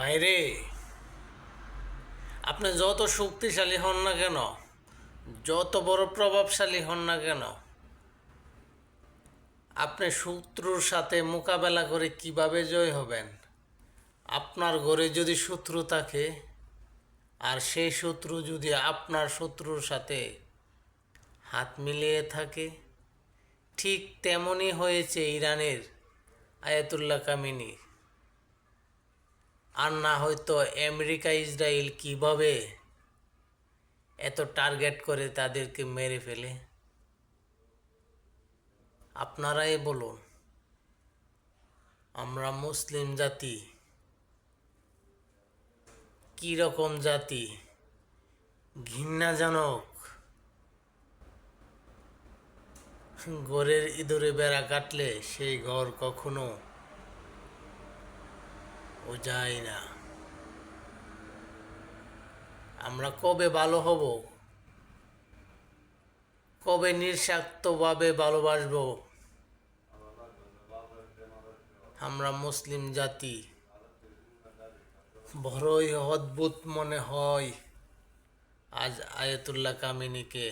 বাইরে আপনি যত শক্তিশালী হন না কেন, যত বড় প্রভাবশালী হন না কেন, আপনি শত্রুর সাথে মোকাবেলা করে কিভাবে জয় হবেন? আপনার ঘরে যদি শত্রু থাকে আর সেই শত্রু যদি আপনার শত্রুর সাথে হাত মিলিয়ে থাকে, ঠিক তেমনই হয়েছে ইরানের আয়াতুল্লাহ কামিনী। আর না হয়তো আমেরিকা ইসরায়েল কিভাবে এত টার্গেট করে তাদেরকে মেরে ফেলে। আপনারাই বলুন, আমরা মুসলিম জাতি কি রকম জাতি, ঘৃণাজনক। ঘরের ইঁদুরে বেড়া কাটলে সেই ঘর কখনো ও যায় না। আমরা কবে ভালো হব, কবে নিঃস্বার্থভাবে ভালোবাসবো? আমরা মুসলিম জাতি বড়ই অদ্ভুত মনে হয় আজ আয়াতুল্লাহ কামিনীকে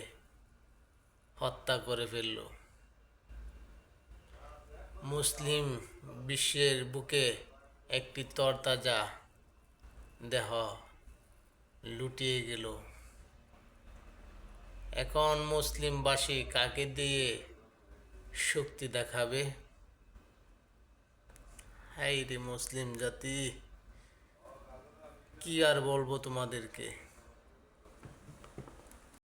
হত্যা করে ফেলল। মুসলিম বিশ্বের বুকে একটি তরতাজা দেহ লুটিয়ে গেল। এখন মুসলিমবাসী কাকে দিয়ে শক্তি দেখাবে? হাই রে মুসলিম জাতি, কি আর বলবো তোমাদেরকে।